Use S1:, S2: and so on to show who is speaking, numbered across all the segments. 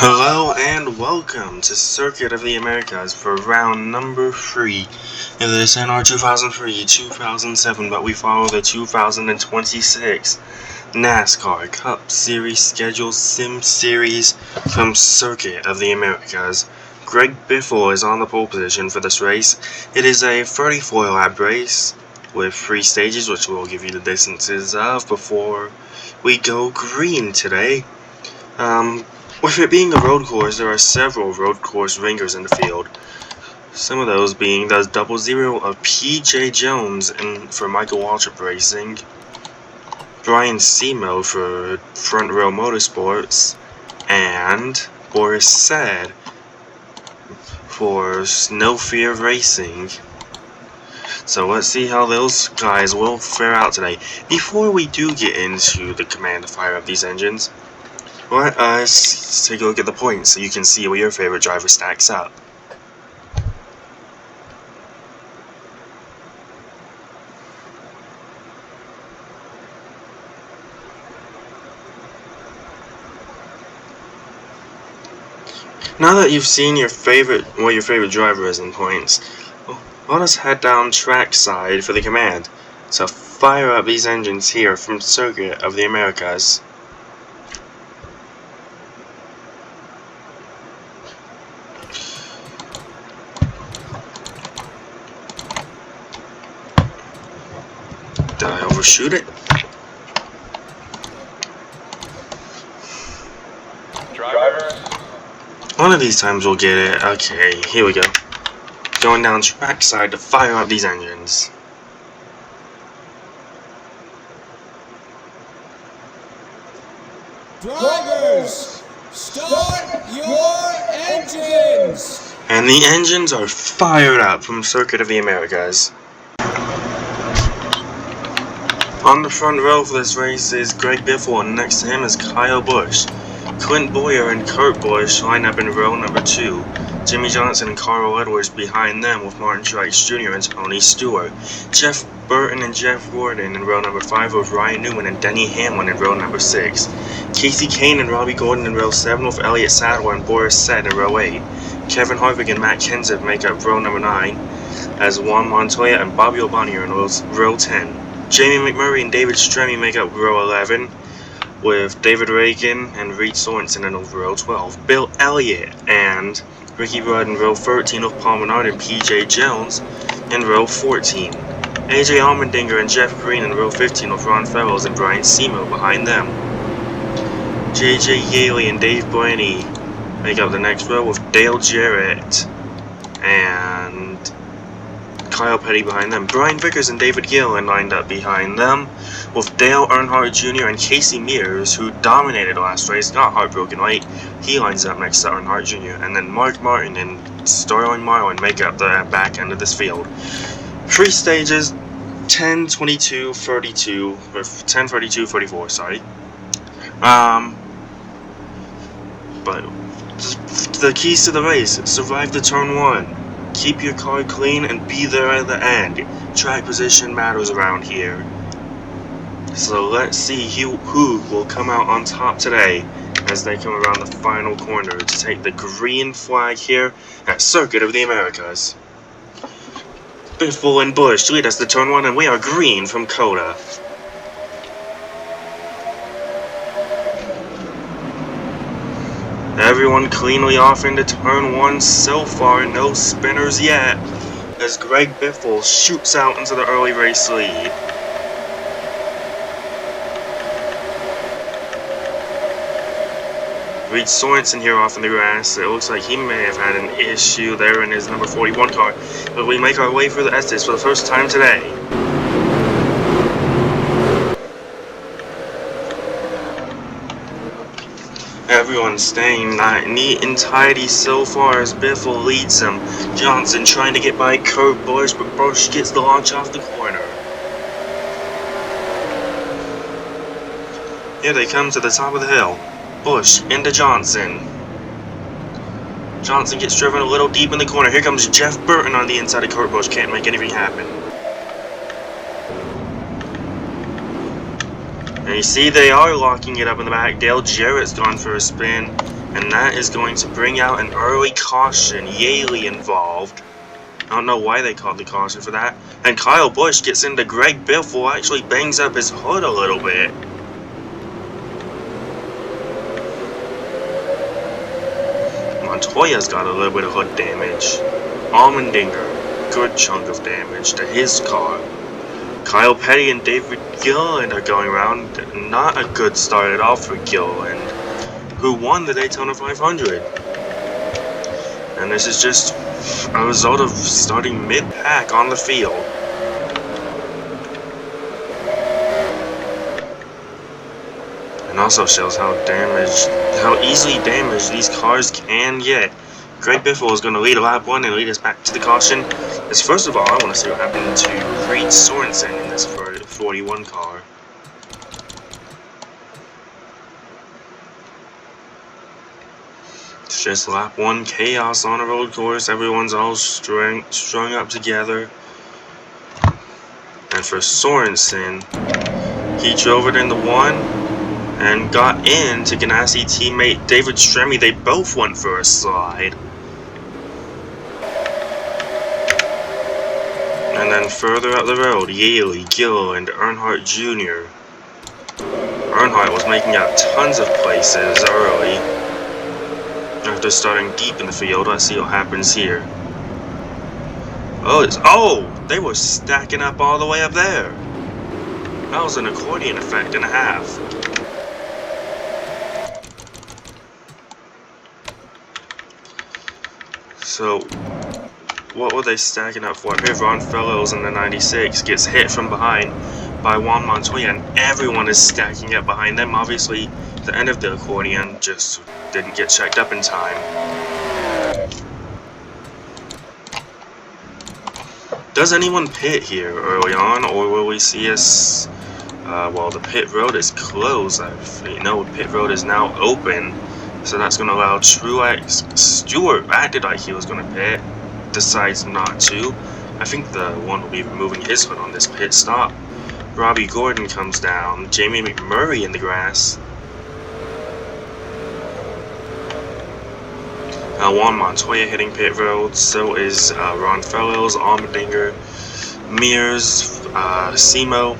S1: Hello and welcome to Circuit of the Americas for round number 3 in this nr2003 2007, but we follow the 2026 NASCAR Cup Series Schedule Sim Series from Circuit of the Americas. Greg Biffle is on the pole position for this race. It is a 34 lap race with 3 stages, which we'll give you the distances of before we go green today. With it being a road course, there are several road course ringers in the field. Some of those being the 00 of P.J. Jones for Michael Waltrip Racing, Brian Semo for Front Row Motorsports, and Boris Said for No Fear Racing. So let's see how those guys will fare out today. Before we do get into the command to fire up these engines, let us take a look at the points so you can see where your favorite driver stacks up. Now that you've seen where your favorite driver is in points, let us head down trackside for the command. So fire up these engines here from Circuit of the Americas. Did I overshoot it?
S2: Driver.
S1: One of these times we'll get it. Okay, here we go. Going down trackside to fire up these engines.
S3: Drivers, start your engines!
S1: And the engines are fired up from Circuit of the Americas. On the front row for this race is Greg Biffle, and next to him is Kyle Busch. Clint Boyer and Kurt Busch line up in row number 2. Jimmy Johnson and Carl Edwards behind them, with Martin Truex Jr. and Tony Stewart. Jeff Burton and Jeff Gordon in row number 5, with Ryan Newman and Denny Hamlin in row number 6. Casey Kane and Robbie Gordon in row 7, with Elliott Sadler and Boris Said in row 8. Kevin Harvick and Matt Kenseth make up row number 9, as Juan Montoya and Bobby O'Banier in row 10. Jamie McMurray and David Stremme make up row 11, with David Reagan and Reed Sorensen in row 12. Bill Elliott and Ricky Rudd in row 13, with Paul Menard and P.J. Jones in row 14. AJ Allmendinger and Jeff Green in row 15, with Ron Fellows and Brian Semo behind them. J.J. Yaley and Dave Blaney make up the next row, with Dale Jarrett and Kyle Petty behind them. Brian Vickers and David Gillen lined up behind them, with Dale Earnhardt Jr. and Casey Mears, who dominated last race, got heartbroken late. He lines up next to Earnhardt Jr. And then Mark Martin and Sterling Marlin make up the back end of this field. 3 stages, 10, 22, 32, or 10, 32, 44, sorry. But the keys to the race: survive the turn 1. Keep your car clean and be there at the end. Track position matters around here. So let's see who will come out on top today as they come around the final corner to take the green flag here at Circuit of the Americas. Biffle and Busch lead us to turn 1, and we are green from COTA. Everyone cleanly off into turn 1 so far, no spinners yet, as Greg Biffle shoots out into the early race lead. Reed Sorensen here off in the grass. It looks like he may have had an issue there in his number 41 car, but we make our way through the Estes for the first time today. Everyone's staying neat and tidy so far as Biffle leads him. Johnson trying to get by Kurt Busch, but Busch gets the launch off the corner. Here they come to the top of the hill. Busch into Johnson. Johnson gets driven a little deep in the corner. Here comes Jeff Burton on the inside of Kurt Busch. Can't make anything happen. And you see they are locking it up in the back. Dale Jarrett's gone for a spin. And that is going to bring out an early caution, Yaley involved. I don't know why they called the caution for that. And Kyle Busch gets into Greg Biffle, actually bangs up his hood a little bit. Montoya's got a little bit of hood damage. Allmendinger, good chunk of damage to his car. Kyle Petty and David Gilliland are going around. Not a good start at all for Gilliland, who won the Daytona 500. And this is just a result of starting mid-pack on the field. And also shows how easily damaged these cars can get. Greg Biffle is going to lead a lap 1 and lead us back to the caution. As first of all, I want to see what happened to Reed Sorensen in this 41 car. It's just lap 1 chaos on a road course. Everyone's all strung up together. And for Sorensen, he drove it in the 1 and got in to Ganassi teammate David Stremme. They both went for a slide. And then further up the road, Yaley, Gill, and Earnhardt Jr. Earnhardt was making out tons of places early. After starting deep in the field, let's see what happens here. Oh, they were stacking up all the way up there. That was an accordion effect and a half. So, what were they stacking up for? Here, Ron Fellows in the 96 gets hit from behind by Juan Montoya, and everyone is stacking up behind them. Obviously, the end of the accordion just didn't get checked up in time. Does anyone pit here early on, or will we see us... well, the pit road is closed. No, pit road is now open. So that's going to allow Truex. Stewart acted like he was going to pit. Decides not to. I think the one will be removing his hood on this pit stop. Robbie Gordon comes down. Jamie McMurray in the grass. Juan Montoya hitting pit road. So is Ron Fellows, Allmendinger, Mears, Simo,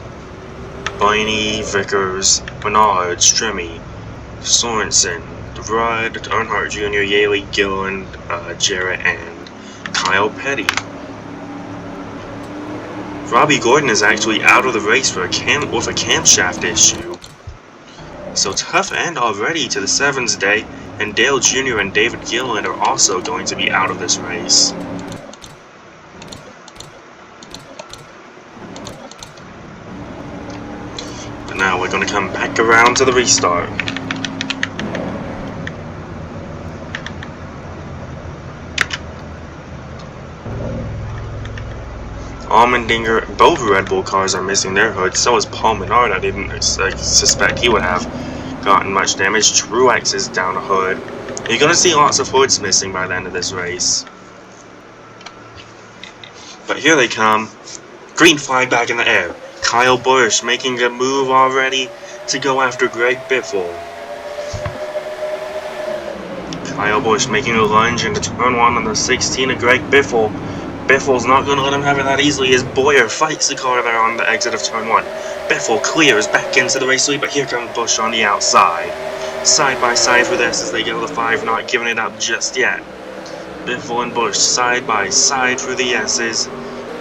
S1: Blaney, Vickers, Bernard, Stremme, Sorensen, Rudd, Earnhardt Jr., Yaley, Gilliland, Jarrett, and Kyle Petty. Robbie Gordon is actually out of the race with a camshaft issue. So tough end already to the 7s day, and Dale Jr. and David Gilliland are also going to be out of this race. But now we're going to come back around to the restart. Allmendinger, both Red Bull cars are missing their hoods. So is Paul Menard. I didn't suspect he would have gotten much damage. Truex is down a hood. You're going to see lots of hoods missing by the end of this race. But here they come. Green flag back in the air. Kyle Busch making a move already to go after Greg Biffle. Kyle Busch making a lunge into turn 1 on the 16 of Greg Biffle. Biffle's not going to let him have it that easily as Boyer fights the car there on the exit of turn 1. Biffle clears back into the race lead, but here comes Busch on the outside. Side by side for this as they go to the 5, not giving it up just yet. Biffle and Busch side by side through the S's,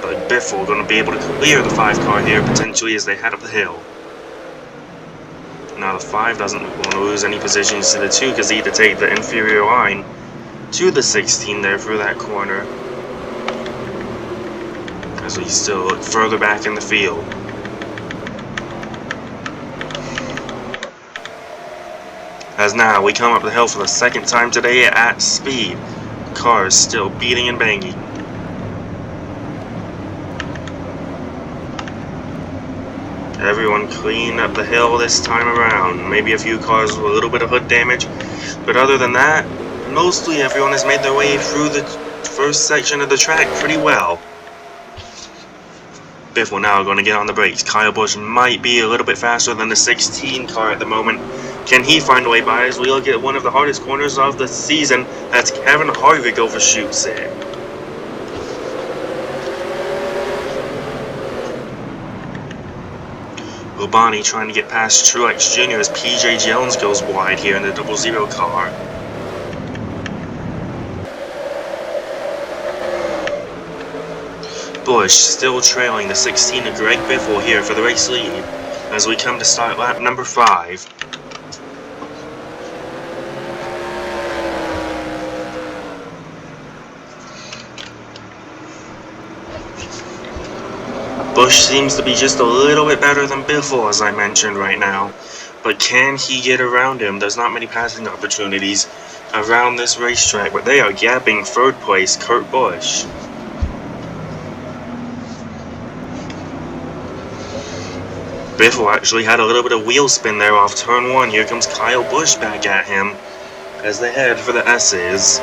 S1: but Biffle going to be able to clear the 5 car here potentially as they head up the hill. Now the 5 doesn't want to lose any positions to the 2 because they need to take the inferior line to the 16 there through that corner. As we still look further back in the field. As now we come up the hill for the 2nd time today at speed. Cars still beating and banging. Everyone clean up the hill this time around. Maybe a few cars with a little bit of hood damage. But other than that, mostly everyone has made their way through the first section of the track pretty well. Biffle now going to get on the brakes. Kyle Busch might be a little bit faster than the 16 car at the moment. Can he find a way by as we look at one of the hardest corners of the season? That's Kevin Harvick overshoots it. Labonte trying to get past Truex Jr. as PJ Jones goes wide here in the 00 car. Busch still trailing the 16 of Greg Biffle here for the race lead as we come to start lap number 5. Busch seems to be just a little bit better than Biffle, as I mentioned right now. But can he get around him? There's not many passing opportunities around this racetrack, but they are gapping third place Kurt Busch. Biffle actually had a little bit of wheel spin there off turn 1. Here comes Kyle Busch back at him as they head for the S's.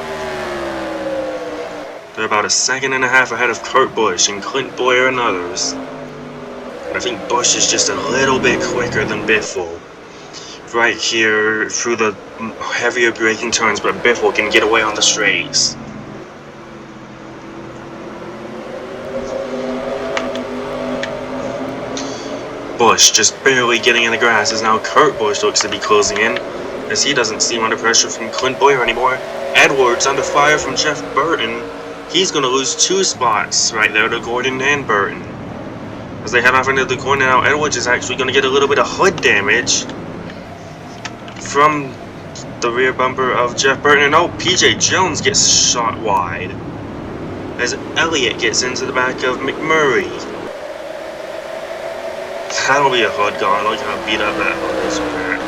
S1: They're about a second and a half ahead of Kurt Busch and Clint Bowyer and others. But I think Busch is just a little bit quicker than Biffle. Right here through the heavier braking turns, but Biffle can get away on the straights. Busch just barely getting in the grass as now Kurt Busch looks to be closing in as he doesn't seem under pressure from Clint Bowyer anymore. Edwards under fire from Jeff Burton. He's going to lose 2 spots right there to Gordon and Burton. As they head off into the corner now, Edwards is actually going to get a little bit of hood damage from the rear bumper of Jeff Burton. And oh, PJ Jones gets shot wide as Elliott gets into the back of McMurray. That'll be a hood gone. Look how beat up that hood is over there.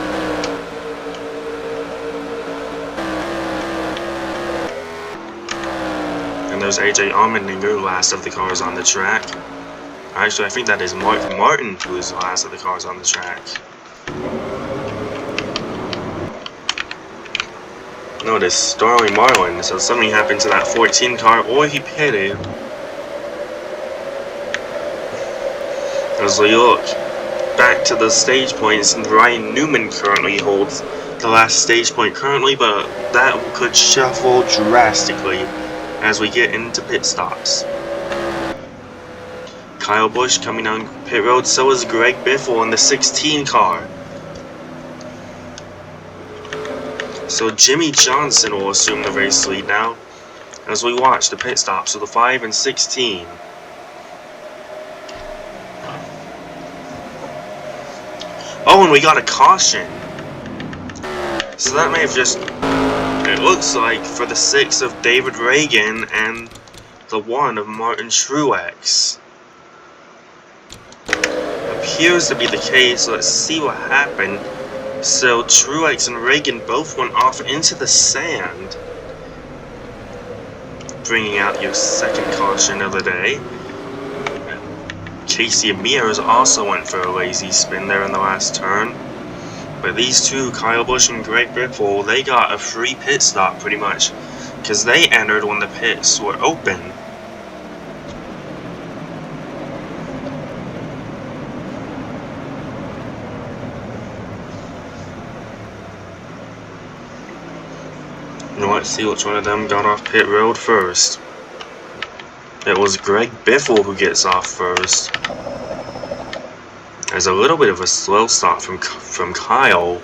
S1: And there's AJ Allmendinger, last of the cars on the track. Actually, I think that is Mark Martin who is the last of the cars on the track. Notice Starley Marlin, so something happened to that 14 car, or he pitted. As we look back to the stage points, Ryan Newman currently holds the last stage point currently, but that could shuffle drastically as we get into pit stops. Kyle Busch coming down pit road, so is Greg Biffle in the 16 car. So Jimmy Johnson will assume the race lead now as we watch the pit stops of the 5 and 16. Oh, and we got a caution. So that may have just, it looks like, for the 6 of David Reagan and the 1 of Martin Truex. Appears to be the case. Let's see what happened. So Truex and Reagan both went off into the sand, bringing out your second caution of the day. Casey Mears also went for a lazy spin there in the last turn. But these two, Kyle Busch and Greg Biffle, they got a free pit stop pretty much, because they entered when the pits were open. Now let's see which one of them got off pit road first. It was Greg Biffle who gets off first. There's a little bit of a slow start from Kyle.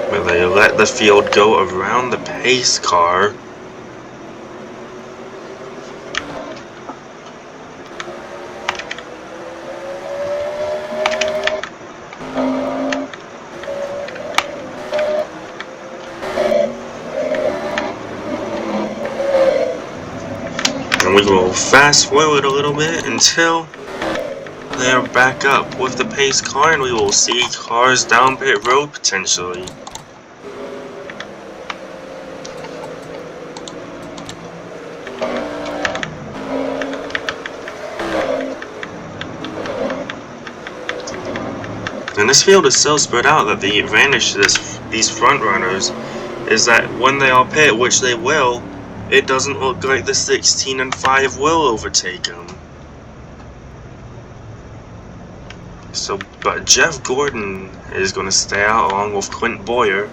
S1: But they let the field go around the pace car. We will fast forward a little bit until they're back up with the pace car, and we will see cars down pit road potentially. And this field is so spread out that the advantage to these front runners is that when they all pit, which they will, it doesn't look like the 16 and 5 will overtake him. So, but Jeff Gordon is going to stay out along with Clint Boyer.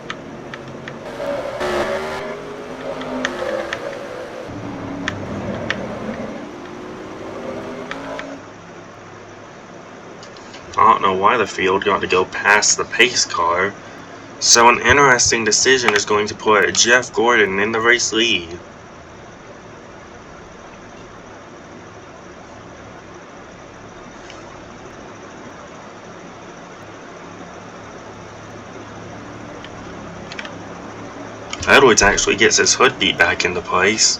S1: I don't know why the field got to go past the pace car. So an interesting decision is going to put Jeff Gordon in the race lead. Edwards actually gets his hood beat back into place.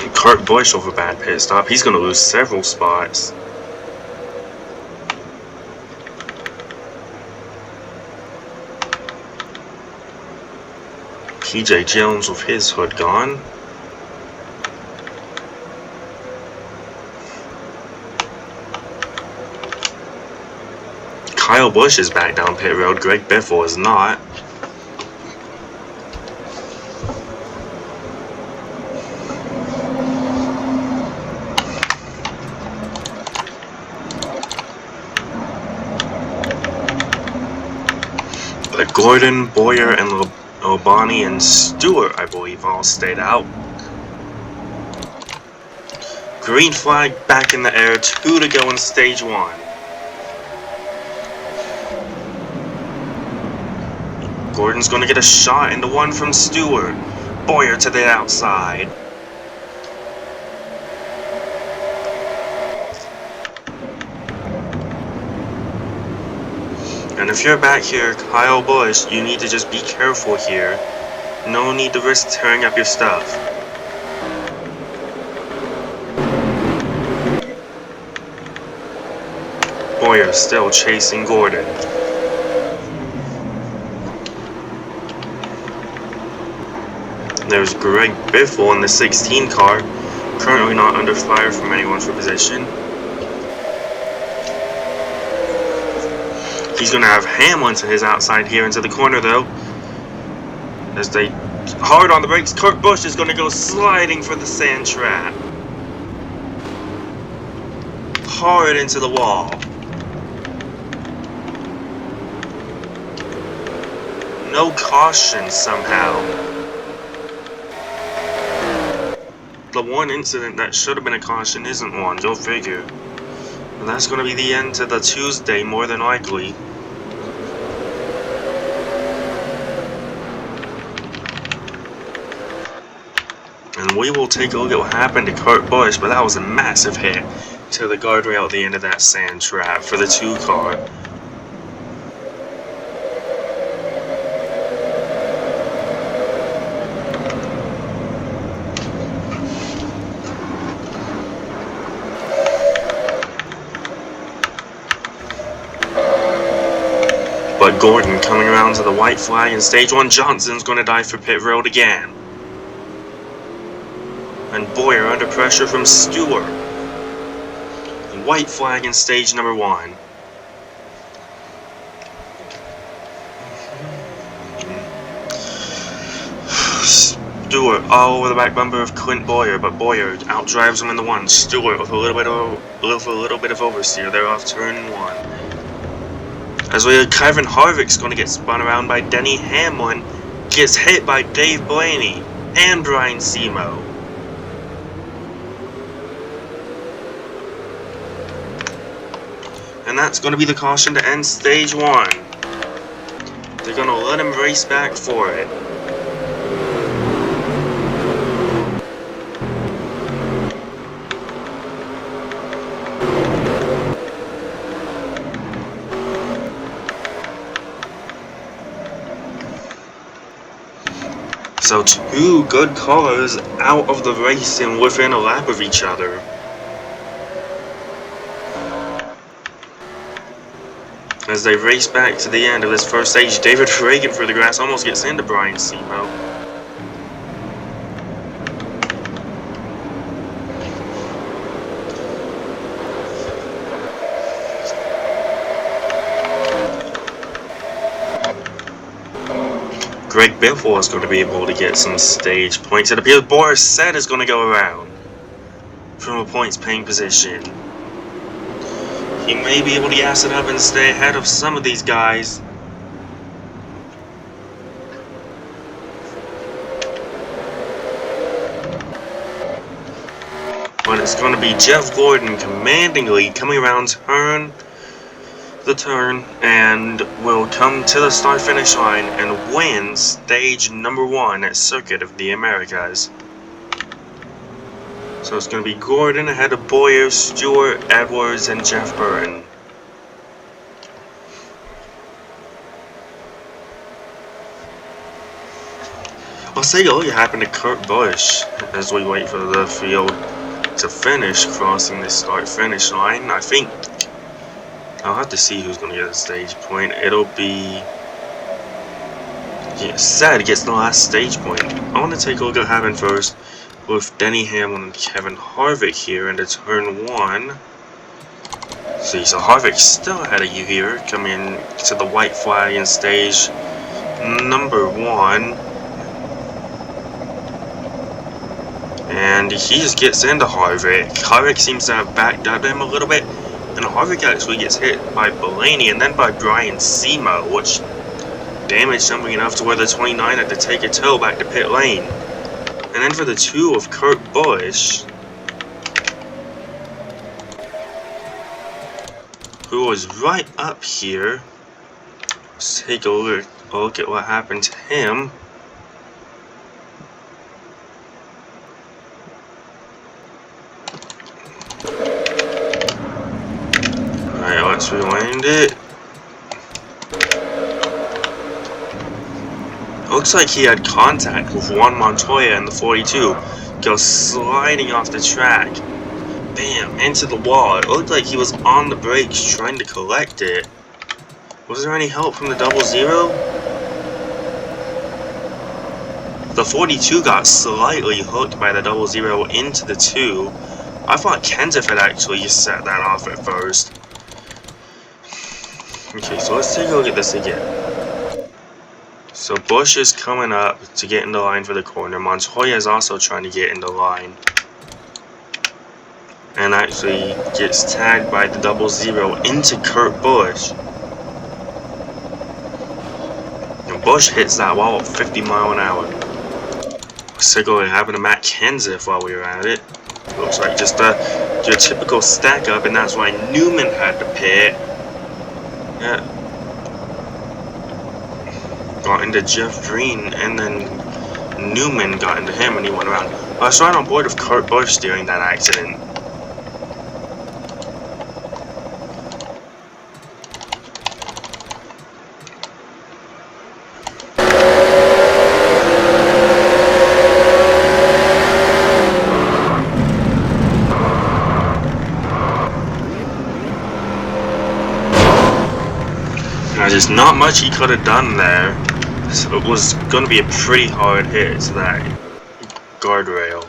S1: And Kurt Busch over bad pit stop. He's going to lose several spots. PJ Jones with his hood gone. Kyle Busch is back down pit road. Greg Biffle is not. But Gordon, Boyer, and Labonte and Stewart, I believe, all stayed out. Green flag back in the air. 2 to go in stage 1. Gordon's going to get a shot into one from Stewart. Boyer to the outside. And if you're back here, Kyle Busch, you need to just be careful here. No need to risk tearing up your stuff. Boyer still chasing Gordon. There's Greg Biffle in the 16 car, currently not under fire from anyone for position. He's going to have Hamlin to his outside here into the corner though. As they hard on the brakes, Kurt Busch is going to go sliding for the sand trap. Hard into the wall. No caution somehow. The one incident that should have been a caution isn't one, go figure. And that's going to be the end to the Tuesday, more than likely. And we will take a look at what happened to Kurt Busch, but that was a massive hit to the guardrail at the end of that sand trap for the 2 car. But Gordon coming around to the white flag in stage 1. Johnson's going to die for pit road again. And Boyer under pressure from Stewart. White flag in stage number 1. Stewart all over the back bumper of Clint Boyer, but Boyer outdrives him in the 1. Stewart with a little bit of oversteer there off turn 1. As we Kevin Harvick's going to get spun around by Denny Hamlin, gets hit by Dave Blaney and Brian Semo. And that's going to be the caution to end stage 1. They're going to let him race back for it. So 2 good cars out of the race and within a lap of each other. As they race back to the end of this first stage, David Reagan for the grass almost gets into Brian Semo. Greg Biffle is going to be able to get some stage points. It appears Boris Said is going to go around from a points paying position. He may be able to gas it up and stay ahead of some of these guys. But it's going to be Jeff Gordon commandingly coming around the turn and will come to the start finish line and win stage number 1 at Circuit of the Americas. So it's going to be Gordon ahead of Boyer, Stewart, Edwards, and Jeff Burton. Let's take a look at what happened to Kurt Busch as we wait for the field to finish crossing the start finish line. I think I'll have to see who's going to get a stage point. It'll be Said gets the last stage point. I want to take a look at what happened first with Denny Hamlin and Kevin Harvick here into turn 1. See, so Harvick's still ahead of you here, coming to the white flag in stage number 1. And he just gets into Harvick. Harvick seems to have backed up him a little bit, and Harvick actually gets hit by Blaney and then by Brian Semo, which damaged something enough to where the 29 had to take a tow back to pit lane. And then for the 2 of Kurt Busch, who was right up here. Let's take a look at what happened to him. Alright, let's rewind it. Looks like he had contact with Juan Montoya in the 42. Goes sliding off the track. Bam, into the wall. It looked like he was on the brakes trying to collect it. Was there any help from the 00? The 42 got slightly hooked by the 00 into the 2. I thought Kenseth had actually set that off at first. Okay, so let's take a look at this again. So Busch is coming up to get in the line for the corner. Montoya is also trying to get in the line. And actually gets tagged by the 00 into Kurt Busch. And Busch hits that wall at 50 miles an hour. Let's take a look at what happened to Matt Kenseth while we were at it. Looks like just your typical stack up, and that's why Newman had to pit. Yeah. Got into Jeff Green, and then Newman got into him, and he went around. I was right on board with Kurt Busch during that accident. There's not much he could have done there. So it was going to be a pretty hard hit to that guardrail.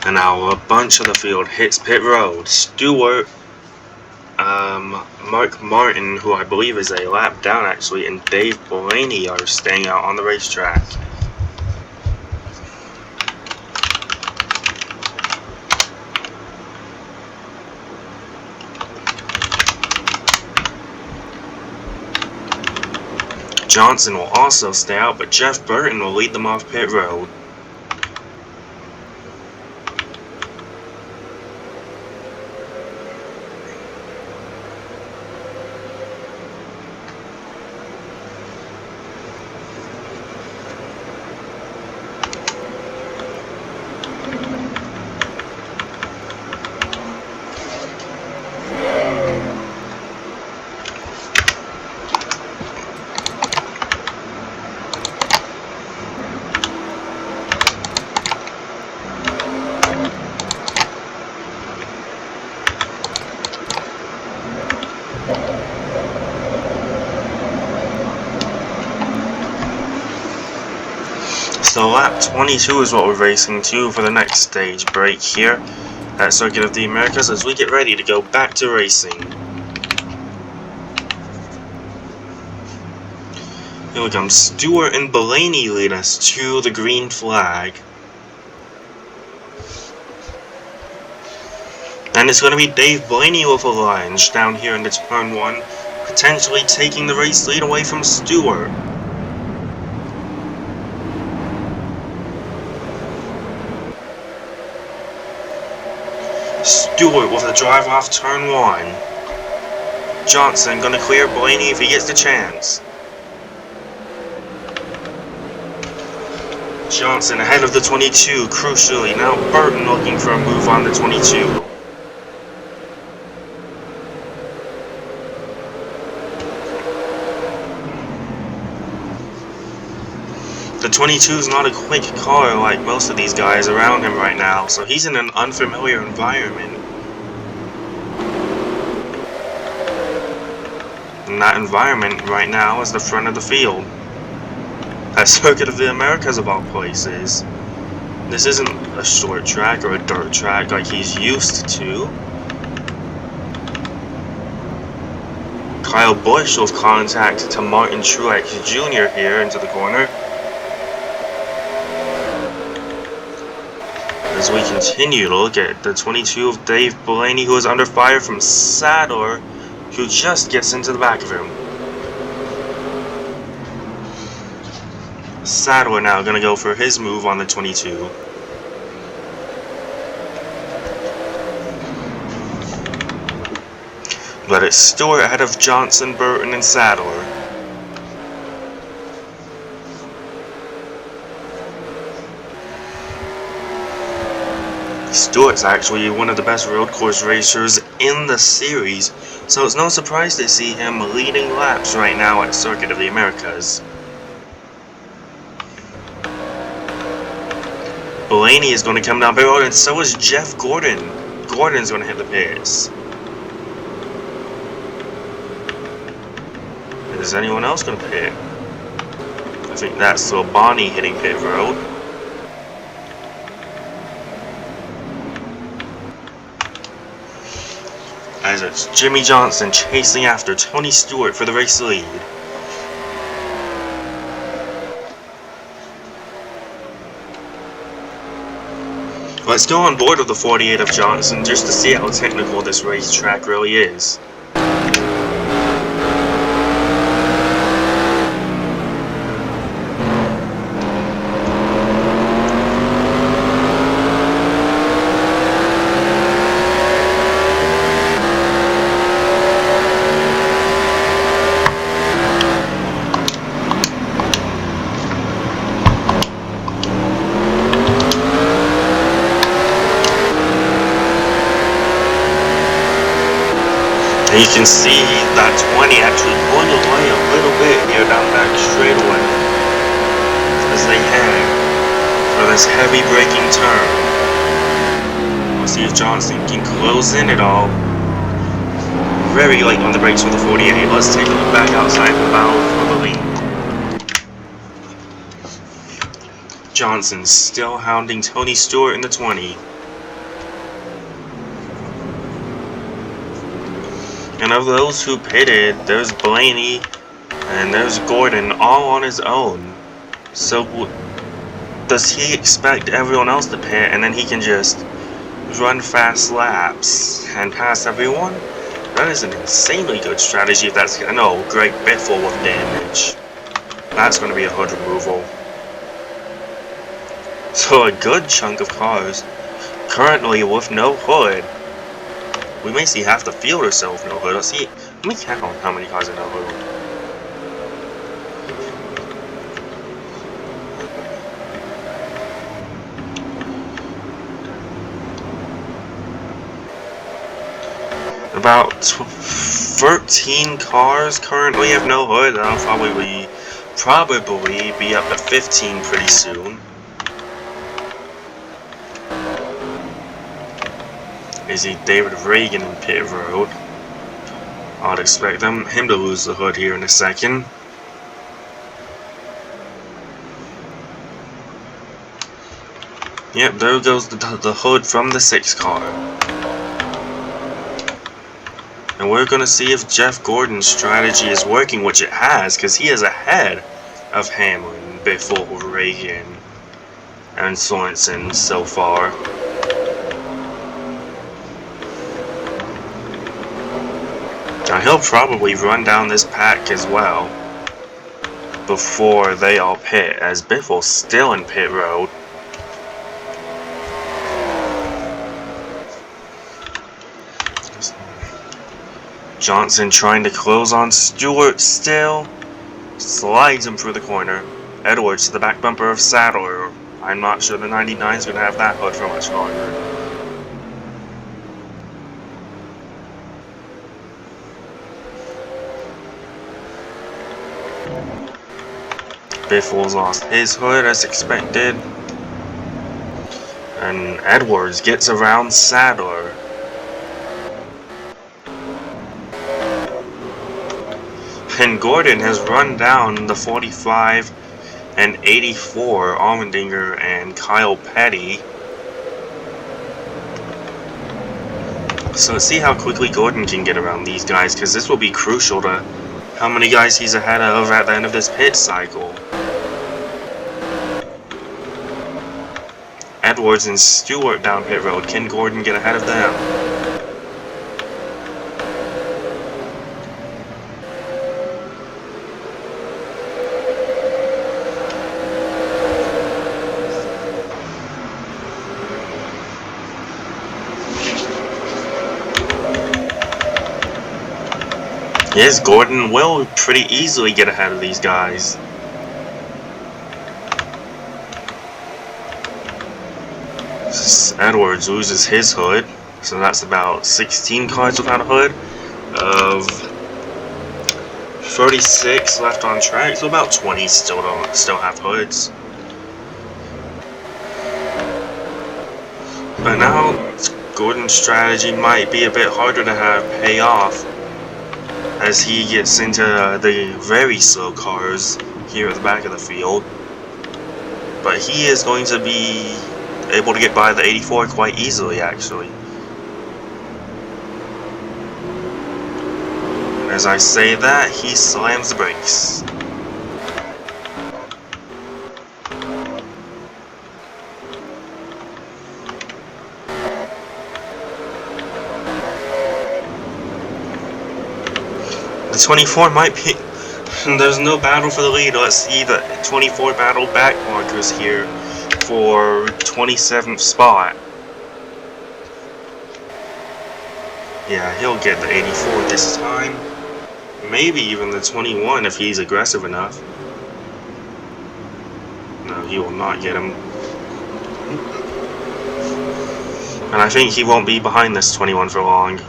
S1: And now a bunch of the field hits pit road. Stewart, Mark Martin, who I believe is a lap down actually, and Dave Blaney are staying out on the racetrack. Johnson will also stay out, but Jeff Burton will lead them off pit road. So lap 22 is what we're racing to for the next stage break here at Circuit of the Americas as we get ready to go back to racing. Here we come. Stewart and Blaney lead us to the green flag. And it's going to be Dave Blaney with a lunge down here into turn 1, potentially taking the race lead away from Stewart. Stewart with a drive off turn 1. Johnson going to clear Blaney if he gets the chance. Johnson ahead of the 22, crucially. Now Burton looking for a move on the 22. The 22 is not a quick car like most of these guys around him right now, so he's in an unfamiliar environment. And that environment right now is the front of the field. At Circuit of the Americas of all places. This isn't a short track or a dirt track like he's used to. Kyle Busch with contact to Martin Truex Jr. here into the corner. As we continue to look at the 22 of Dave Blaney, who is under fire from Sadler, who just gets into the back of him. Sadler now going to go for his move on the 22. But it's Stewart ahead of Johnson, Burton, and Sadler. Stewart's actually one of the best road course racers in the series, so it's no surprise to see him leading laps right now at Circuit of the Americas. Blaney is going to come down pit road, and so is Jeff Gordon. Gordon's going to hit the pits. Is anyone else going to pit? I think that's Bonnie hitting pit road. As it's Jimmy Johnson chasing after Tony Stewart for the race lead. Let's go on board with the 48 of Johnson just to see how technical this racetrack really is. And you can see that 20 actually pulling away a little bit here down that straightaway as they head for this heavy braking turn. We'll see if Johnson can close in at all. Very late on the brakes for the 48. Let's take a look back outside the valve for the lead. Johnson still hounding Tony Stewart in the 20. And of those who pitted, there's Blaney and there's Gordon all on his own. So does he expect everyone else to pit and then he can just run fast laps and pass everyone? That is an insanely good strategy if that's... No, Greg Biffle with damage. That's going to be a hood removal. So a good chunk of cars currently with no hood. We may see half the field or so with no hood. Let's see. Let me count how many cars are no hood. About 13 cars currently have no hood. That'll probably be up to 15 pretty soon. Is he David Reagan in pit road? I'd expect him to lose the hood here in a second. Yep, there goes the hood from the 6 car. And we're going to see if Jeff Gordon's strategy is working, which it has, because he is ahead of Hamlin, Biffle, Reagan, and Sorensen so far. Now he'll probably run down this pack as well before they all pit, as Biffle's still in pit road. Johnson trying to close on Stewart still. Slides him through the corner. Edwards to the back bumper of Sadler. I'm not sure the 99 is going to have that hood for much longer. Biffle's lost his hood as expected. And Edwards gets around Sadler. And Gordon has run down the 45 and 84 Allmendinger and Kyle Petty. So let's see how quickly Gordon can get around these guys, because this will be crucial to how many guys he's ahead of at the end of this pit cycle. Edwards and Stewart down pit road. Can Gordon get ahead of them? Yes, Gordon will pretty easily get ahead of these guys. Edwards loses his hood, so that's about 16 cars without a hood of 36 left on track, so about 20 still have hoods. But now Gordon's strategy might be a bit harder to have pay off, as he gets into the very slow cars here at the back of the field. But he is going to be able to get by the 84 quite easily, actually. As I say that, he slams the brakes. The 24 might be... There's no battle for the lead. Let's see the 24 battle back markers here for 27th spot. Yeah, he'll get the 84 this time. Maybe even the 21 if he's aggressive enough. No, he will not get him. And I think he won't be behind this 21 for long.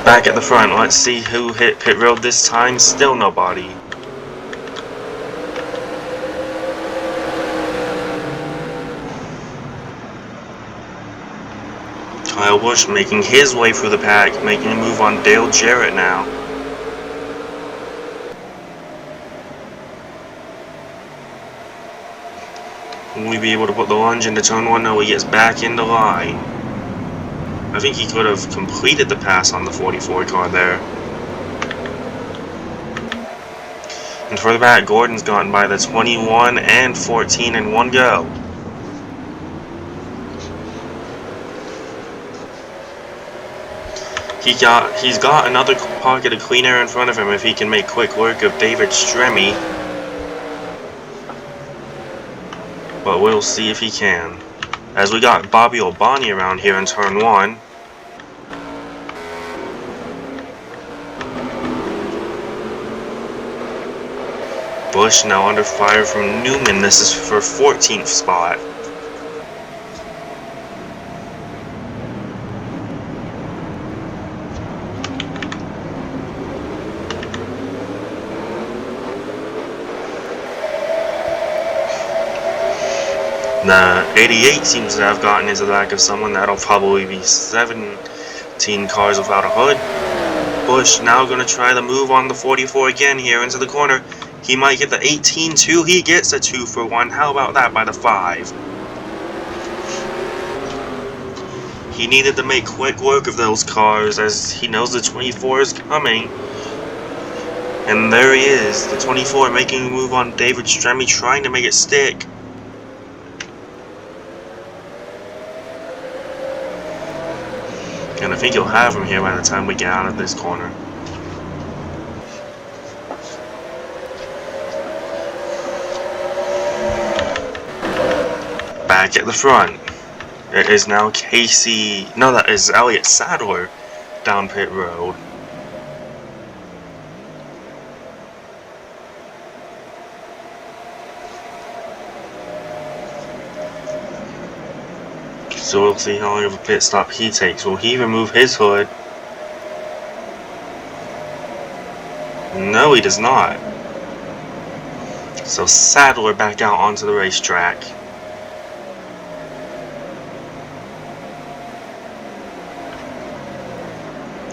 S1: Back at the front, let's see who hit pit road this time. Still nobody. Kyle Busch making his way through the pack, making a move on Dale Jarrett now. Will we be able to put the lunge into turn 1? No, he gets back into line. I think he could have completed the pass on the 44 car there. And further back, Gordon's gotten by the 21 and 14 in one go. He's got another pocket of clean air in front of him if he can make quick work of David Stremme. But we'll see if he can. As we got Bobby Albani around here in turn 1. Busch now under fire from Newman. This is for 14th spot. The 88 seems to have gotten into the back of someone. That'll probably be 17 cars without a hood. Busch now going to try the move on the 44 again here into the corner. He might get the 18 too. He gets a 2 for 1. How about that by the 5? He needed to make quick work of those cars as he knows the 24 is coming. And there he is, the 24 making a move on David Stremme, trying to make it stick. And I think he'll have him here by the time we get out of this corner. Back at the front, it is now Casey, no, that is Elliott Sadler down pit road. So we'll see how long of a pit stop he takes. Will he remove his hood? No, he does not. So Sadler back out onto the racetrack.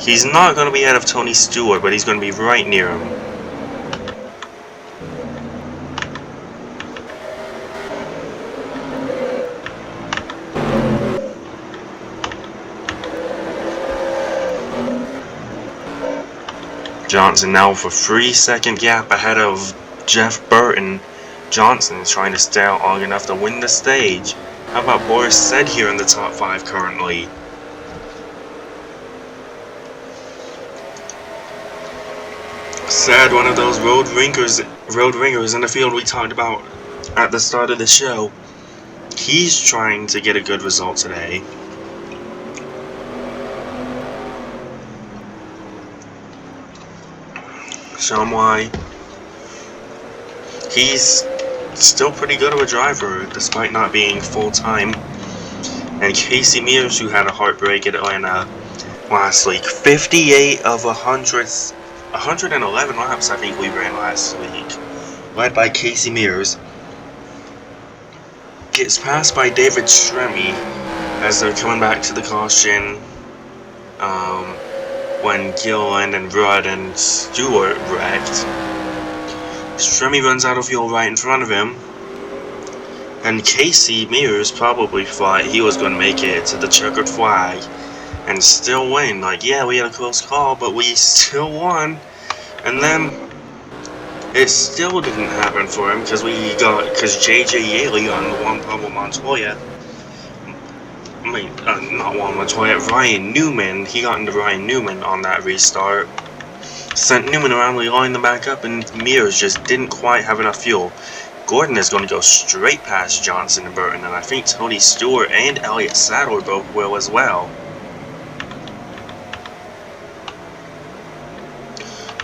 S1: He's not going to be ahead of Tony Stewart, but he's going to be right near him. Johnson now with a 3-second gap ahead of Jeff Burton. Johnson is trying to stay out long enough to win the stage. How about Boris Said here in the top 5 currently? Said, one of those road ringers in the field we talked about at the start of the show. He's trying to get a good result today. Show him why. He's still pretty good of a driver, despite not being full-time. And Casey Mears, who had a heartbreak at Atlanta last week. 58 of 111 laps, I think we ran last week. Led by Casey Mears. Gets passed by David Stremme as they're coming back to the caution. When Gilliland and Rudd and Stewart wrecked. Stremme runs out of fuel right in front of him. And Casey Mears probably thought he was going to make it to the checkered flag and still win. Like, yeah, we had a close call, but we still won. And then it still didn't happen for him because JJ Yaley on the Juan Pablo Montoya. Not Juan Montoya, Ryan Newman. He got into Ryan Newman on that restart. Sent Newman around the line to back up, and Mears just didn't quite have enough fuel. Gordon is going to go straight past Johnson and Burton, and I think Tony Stewart and Elliott Sadler both will as well.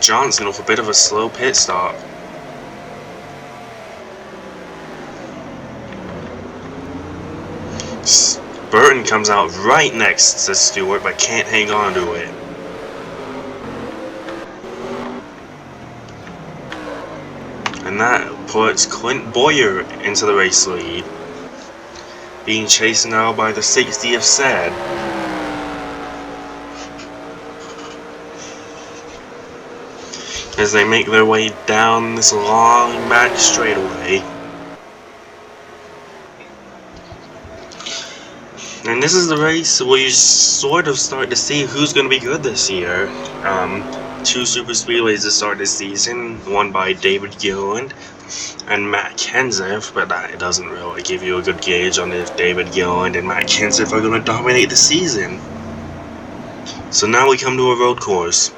S1: Johnson with a bit of a slow pit stop. Burton comes out right next to Stewart, but can't hang on to it. And that puts Clint Boyer into the race lead, being chased now by the 60th Said. As they make their way down this long back straightaway. And this is the race where you sort of start to see who's going to be good this year. 2 super speedways to start this season, one by David Gilliland and Matt Kenseth, but that doesn't really give you a good gauge on if David Gilliland and Matt Kenseth are going to dominate the season. So now we come to a road course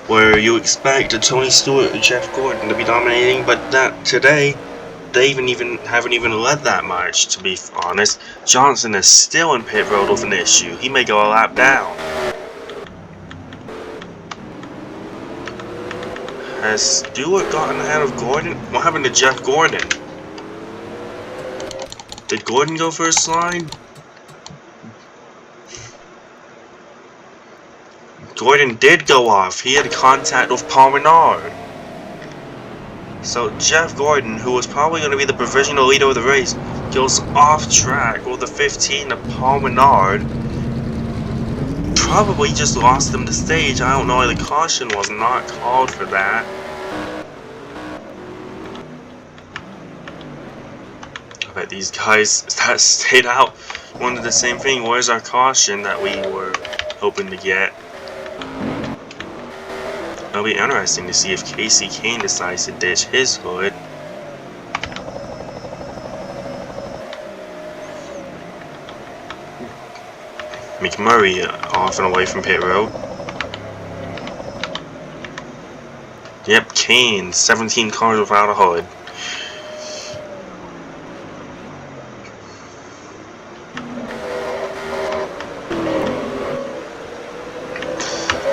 S1: where you expect Tony Stewart and Jeff Gordon to be dominating, but that today they haven't even led that much, to be honest. Johnson is still in pit road with an issue. He may go a lap down. Has Stewart gotten ahead of Gordon? What happened to Jeff Gordon? Did Gordon go for a slide? Gordon did go off. He had contact with Paul Menard. So Jeff Gordon, who was probably going to be the provisional leader of the race, goes off track with the 15 of Paul Menard. Probably just lost him the stage. I don't know, the caution was not called for that. I bet these guys that stayed out wanted the same thing. Where's our caution that we were hoping to get? It'll be interesting to see if Casey Kane decides to ditch his hood. McMurray off and away from pit road. Yep, Kane, 17 cars without a hood.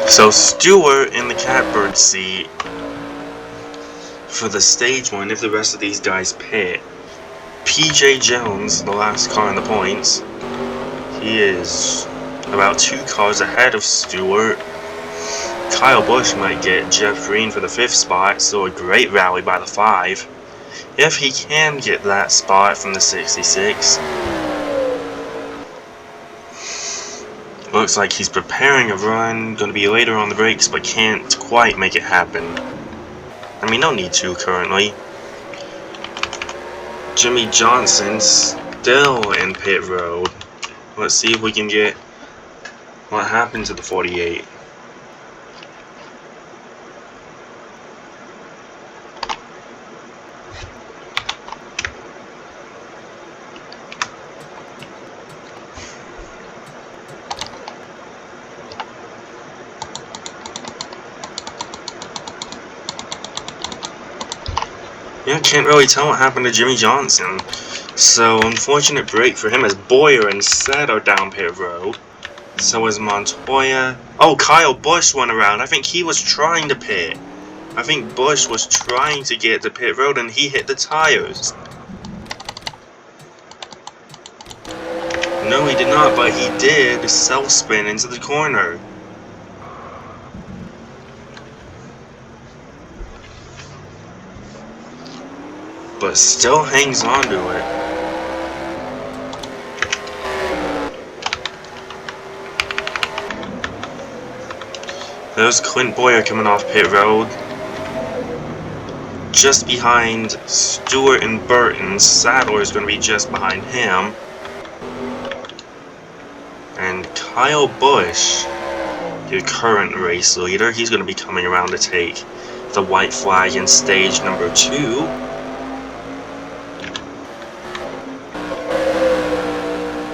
S1: So Stewart in the catbird seat for the stage one if the rest of these guys pit. PJ Jones, the last car in the points, he is about 2 cars ahead of Stewart. Kyle Busch might get Jeff Green for the 5th spot, so a great rally by the 5. If he can get that spot from the 66. Looks like he's preparing a run, going to be later on the brakes, but can't quite make it happen. I mean, no need to currently. Jimmy Johnson still in pit road. Let's see if we can get what happened to the 48. Yeah, can't really tell what happened to Jimmy Johnson. So, unfortunate break for him as Boyer and Sed are down pit road. So is Montoya. Oh, Kyle Busch went around. I think he was trying to pit. I think Busch was trying to get to pit road and he hit the tires. No, he did not, but he did self-spin into the corner. But still hangs on to it. There's Clint Boyer coming off pit road. Just behind Stewart and Burton. Sadler is going to be just behind him. And Kyle Busch, your current race leader, he's going to be coming around to take the white flag in stage number 2.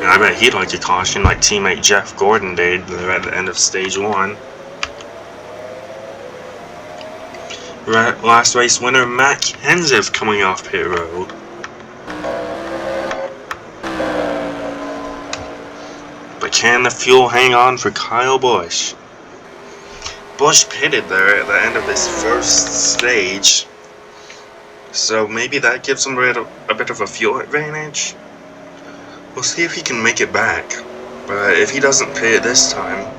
S1: I bet he'd like to caution like teammate Jeff Gordon did at the end of stage 1. Last race winner Matt Kenseth coming off pit road. But can the fuel hang on for Kyle Busch? Busch pitted there at the end of this first stage, so maybe that gives him a bit of a fuel advantage. We'll see if he can make it back, but if he doesn't pit this time,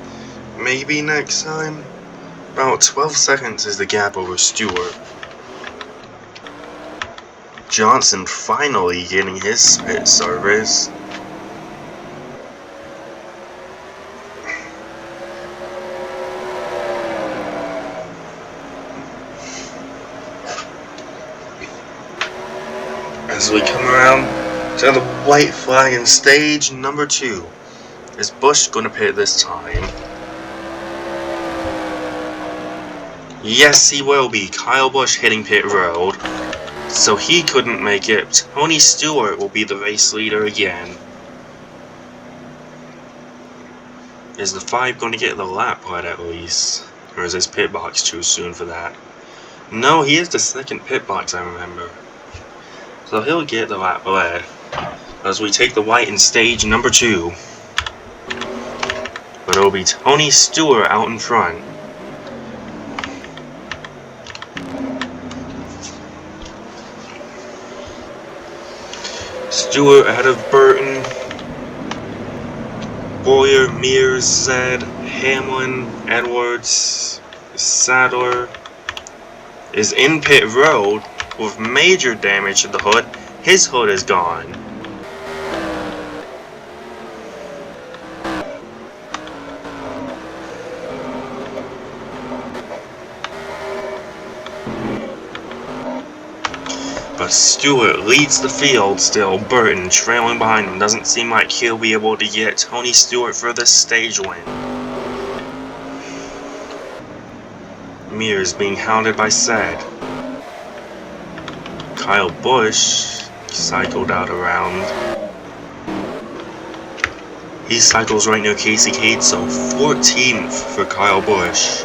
S1: maybe next time. About 12 seconds is the gap over Stewart. Johnson finally getting his pit service. As we come around to the white flag in stage number 2. Is Busch going to pit this time? Yes, he will be. Kyle Busch hitting pit road. So he couldn't make it. Tony Stewart will be the race leader again. Is the 5 going to get the lap lead at least? Or is his pit box too soon for that? No, he is the second pit box, I remember. So he'll get the lap lead as we take the white in stage number 2. But it'll be Tony Stewart out in front. Stewart ahead of Burton, Boyer, Mears, Zed, Hamlin, Edwards, Sadler is in pit road with major damage to the hood. His hood is gone. But But Stewart leads the field still. Burton trailing behind him. Doesn't seem like he'll be able to get Tony Stewart for this stage win. Mears being hounded by Sad. Kyle Busch cycled out around. He cycles right near Casey Cade, so 14th for Kyle Busch.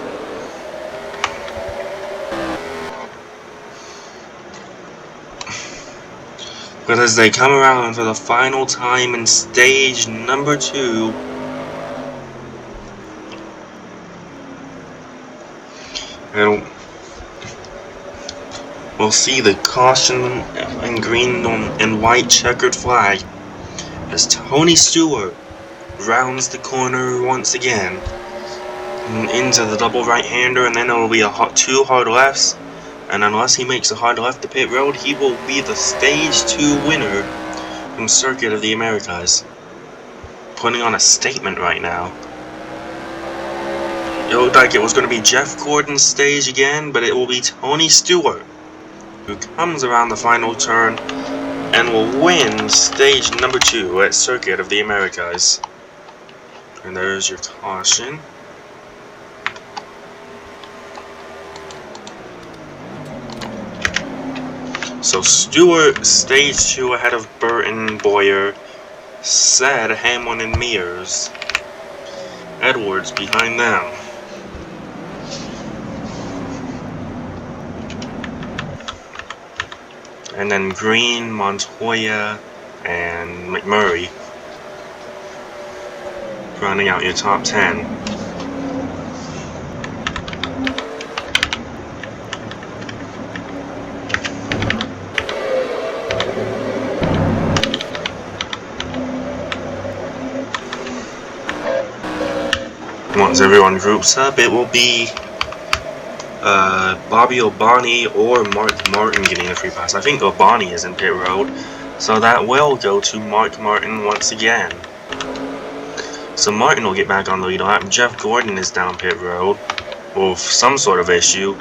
S1: But as they come around for the final time in stage number 2, and we'll see the caution and green and white checkered flag as Tony Stewart rounds the corner once again into the double right-hander, and then it will be two hard lefts, and unless he makes a hard left to pit road, he will be the stage 2 winner from Circuit of the Americas, putting on a statement right now. It looked like it was going to be Jeff Gordon's stage again, but it will be Tony Stewart who comes around the final turn and will win stage number 2 at Circuit of the Americas. And there's your caution. So Stewart stage 2 ahead of Burton, Boyer, Said, Hamlin, and Mears. Edwards behind them. And then Green, Montoya, and McMurray rounding out your top 10. Once everyone groups up, it will be Bobby O'Bonney or Mark Martin getting the free pass. I think O'Bonney is in pit road, so that will go to Mark Martin once again. So Martin will get back on the lead lap. Jeff Gordon is down pit road with some sort of issue.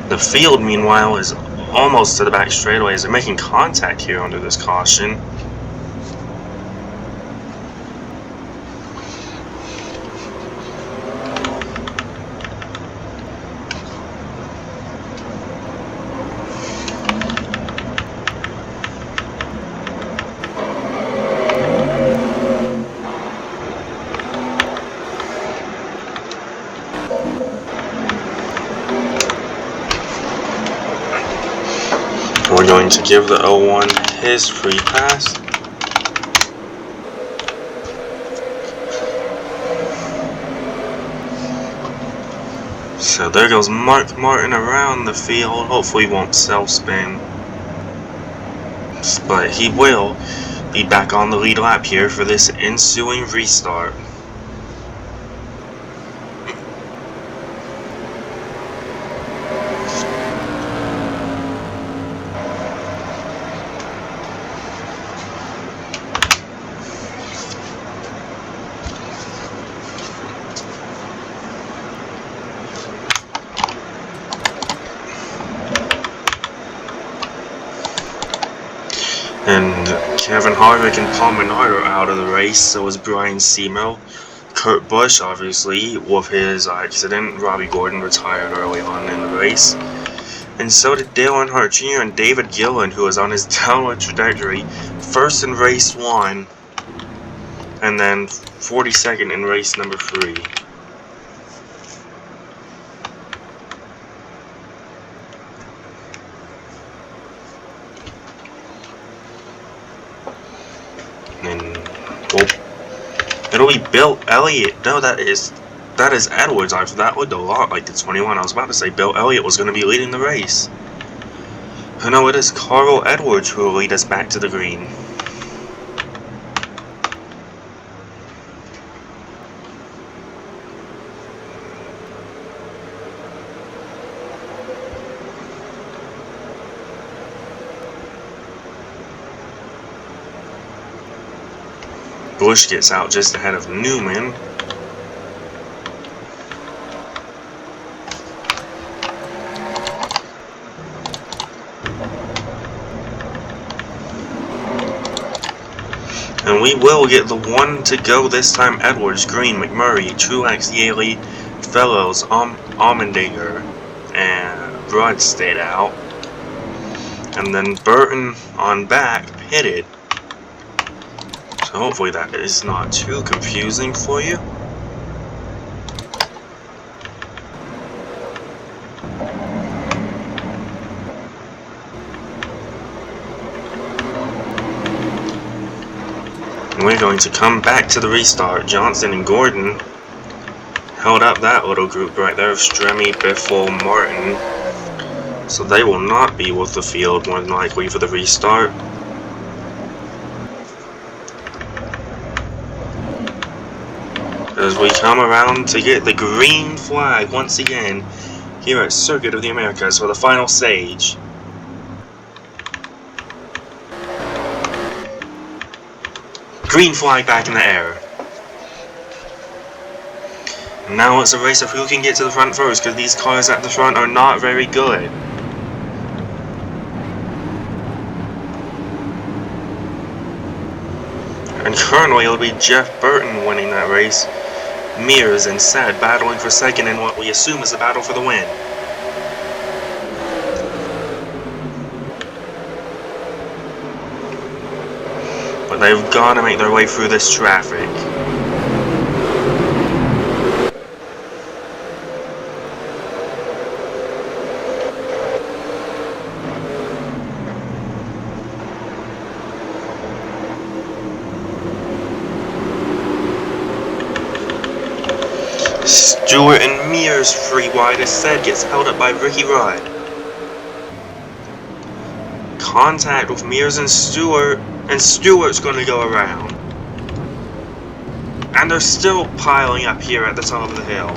S1: The field, meanwhile, is almost to the back straightaway as they're making contact here under this caution. We're going to give the 01 his free pass. So there goes Mark Martin around the field. Hopefully he won't self-spin, but he will be back on the lead lap here for this ensuing restart. And Kevin Harvick and Paul Menard are out of the race, so is Brian Semo. Kurt Busch, obviously, with his accident. Robbie Gordon retired early on in the race. And so did Dale Earnhardt Jr. and David Gillen, who is on his downward trajectory. First in race 1, and then 42nd in race number 3. And it'll be Bill Elliott. No, that is Edwards. That looked a lot like the 21. I was about to say Bill Elliott was going to be leading the race. Oh no, it is Carl Edwards who will lead us back to the green. Busch gets out just ahead of Newman. And we will get the one to go this time. Edwards, Green, McMurray, Truex, Yaley, Fellows, Allmendinger, and Rudd stayed out. And then Burton on back pitted. So hopefully that is not too confusing for you. And we're going to come back to the restart. Johnson and Gordon held up that little group right there of Stremme, Biffle, Martin. So they will not be with the field more than likely for the restart. As we come around to get the green flag once again here at Circuit of the Americas for the final stage. Green flag back in the air. Now it's a race of who can get to the front first, because these cars at the front are not very good. And currently it'll be Jeff Burton winning that race. Mears and Sad battling for second in what we assume is a battle for the win. But they've got to make their way through this traffic. Stewart and Mears free wide as Said gets held up by Ricky Rudd. Contact with Mears and Stewart's going to go around. And they're still piling up here at the top of the hill.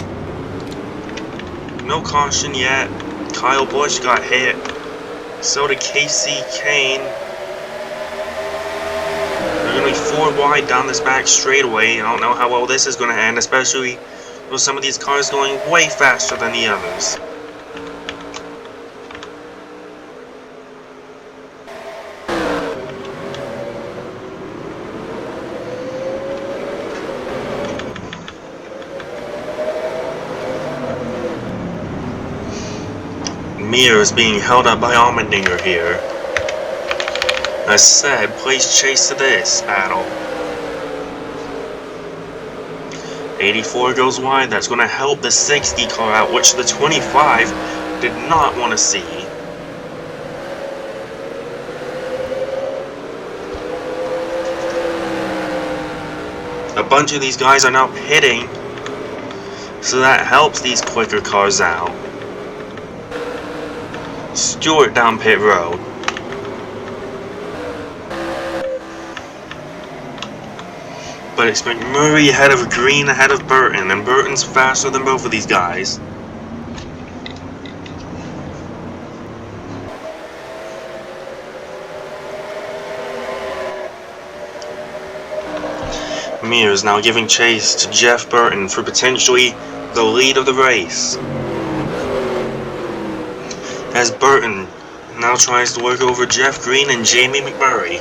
S1: No caution yet. Kyle Busch got hit. So did Casey Kane. They're going to be 4 wide down this back straightaway. I don't know how well this is going to end, especially with some of these cars going way faster than the others. Mears being held up by Allmendinger here. As said, plays chase to this battle. 84 goes wide. That's going to help the 60 car out, which the 25 did not want to see. A bunch of these guys are now pitting, so that helps these quicker cars out. Stewart down pit road. But it's McMurray ahead of Green, ahead of Burton, and Burton's faster than both of these guys. Mears now giving chase to Jeff Burton for potentially the lead of the race. As Burton now tries to work over Jeff Green and Jamie McMurray.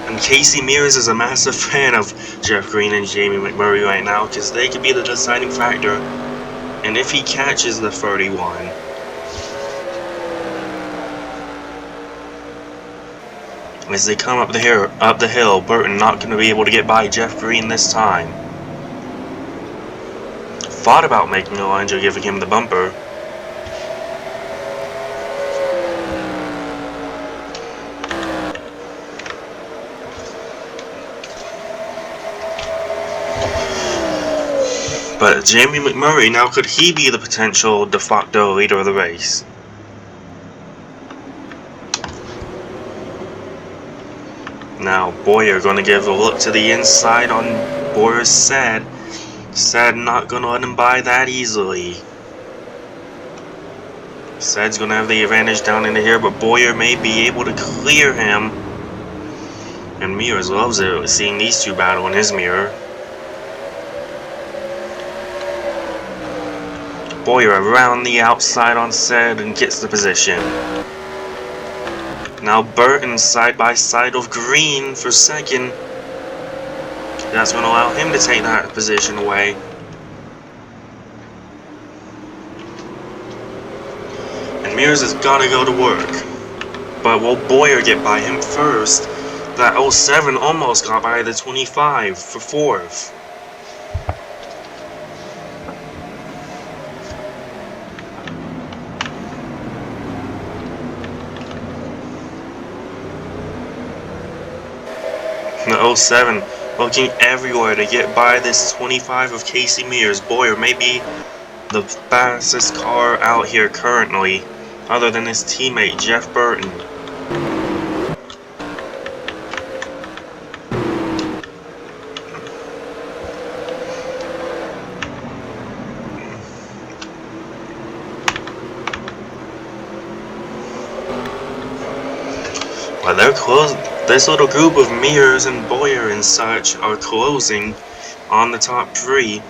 S1: And Casey Mears is a massive fan of Jeff Green and Jamie McMurray right now, because they could be the deciding factor. And if he catches the 31, as they come up the hill, Burton not going to be able to get by Jeff Green this time. Thought about making a lunge or giving him the bumper. But Jamie McMurray, now could he be the potential de facto leader of the race? Now Boyer going to give a look to the inside on Boris Sad. Sad not going to let him by that easily. Sad's going to have the advantage down into here, but Boyer may be able to clear him. And Mears loves it, seeing these two battle in his mirror. Boyer around the outside on Sad and gets the position. Now Burton side by side of Green for second. That's going to allow him to take that position away. And Mears has got to go to work. But will Boyer get by him first? That 07 almost got by the 25 for 4th. The 07 looking everywhere to get by this 25 of Casey Mears. Boyer may be the fastest car out here currently, other than his teammate Jeff Burton. Well, they're close. This little group of Mears and Boyer and such are closing on the top 3.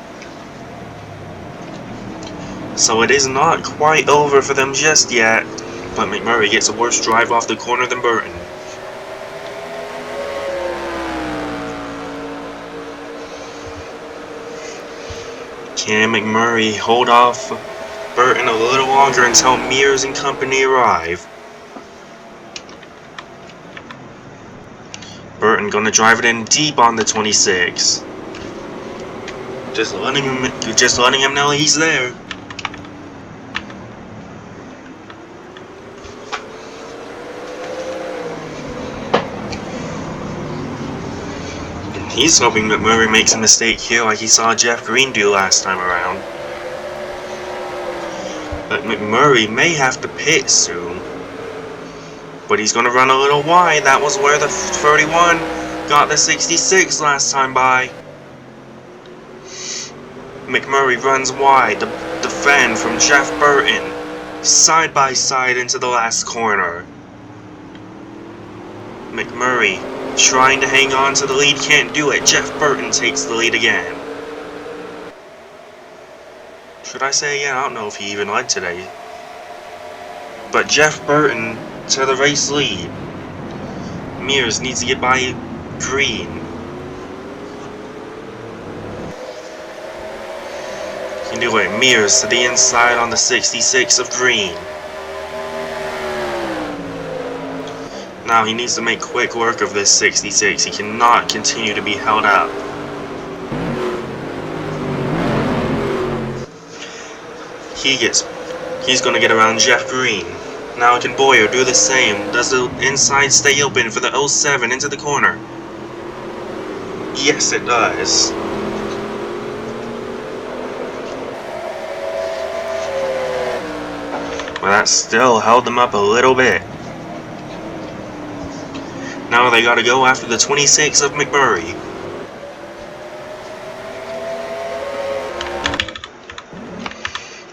S1: So it is not quite over for them just yet. But McMurray gets a worse drive off the corner than Burton. Can McMurray hold off Burton a little longer until Mears and company arrive? Burton gonna drive it in deep on the 26. Just letting him know he's there. He's hoping McMurray makes a mistake here like he saw Jeff Green do last time around. But McMurray may have to pit soon. But he's going to run a little wide. That was where the 31 got the 66 last time by. McMurray runs wide. The fan from Jeff Burton. Side by side into the last corner. McMurray trying to hang on to the lead. Can't do it. Jeff Burton takes the lead again. Should I say again? I don't know if he even led today. But Jeff Burton to the race lead. Mears needs to get by Green. Can do it. Mears to the inside on the 66 of Green. Now he needs to make quick work of this 66. He cannot continue to be held up. He's gonna get around Jeff Green. Now can Boyer do the same? Does the inside stay open for the 07 into the corner? Yes, it does. Well, that still held them up a little bit. Now they gotta go after the 26 of McMurray.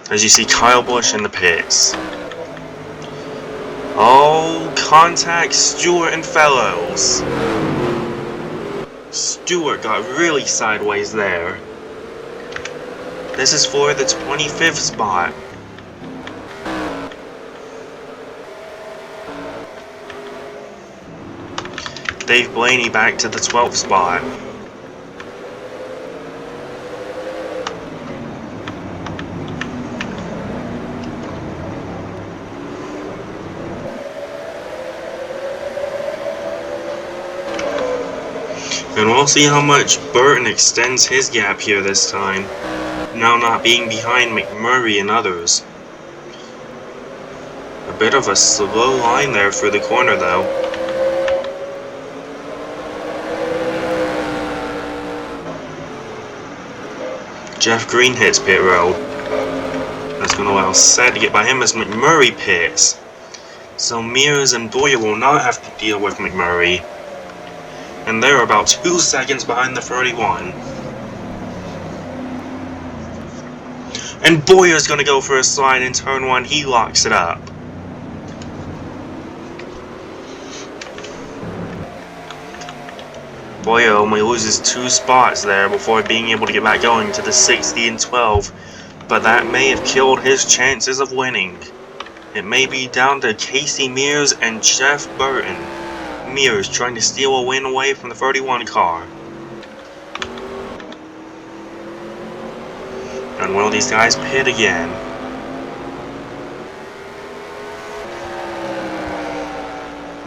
S1: As you see Kyle Busch in the pits. Oh, contact Stewart and Fellows. Stewart got really sideways there. This is for the 25th spot. Dave Blaney back to the 12th spot. And we'll see how much Burton extends his gap here this time, now not being behind McMurray and others. A bit of a slow line there for the corner though. Jeff Green hits pit road. That's going to allow Sad to get by him as McMurray pits. So Mears and Boyer will not have to deal with McMurray. And they're about 2 seconds behind the 31. And Boyer's going to go for a slide in turn 1. He locks it up. Boyer only loses 2 spots there before being able to get back going to the 60 and 12. But that may have killed his chances of winning. It may be down to Casey Mears and Jeff Burton. Mears trying to steal a win away from the 31 car. And will these guys pit again?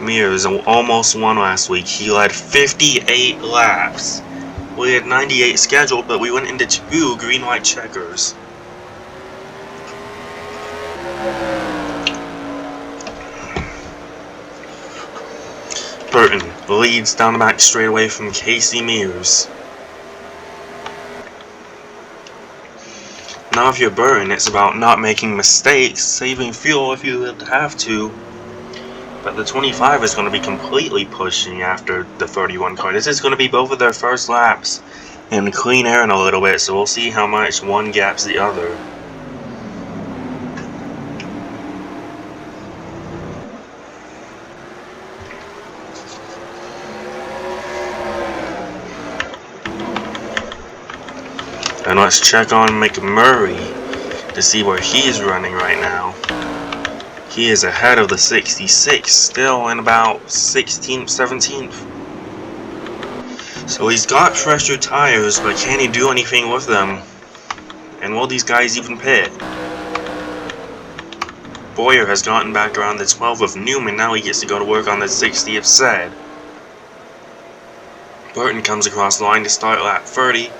S1: Mears almost won last week. He led 58 laps. We had 98 scheduled, but we went into 2 green-white checkers. Burton leads down the back straightaway from Casey Mears. Now if you're Burton, it's about not making mistakes, saving fuel if you have to. But the 25 is going to be completely pushing after the 31 car. This is going to be both of their first laps in clean air in a little bit, so we'll see how much one gaps the other. And let's check on McMurray to see where he is running right now. He is ahead of the 66, still in about 16th, 17th. So he's got fresher tires, but can he do anything with them? And will these guys even pit? Boyer has gotten back around the 12 of Newman, now he gets to go to work on the 60 of Said. Burton comes across the line to start lap 30.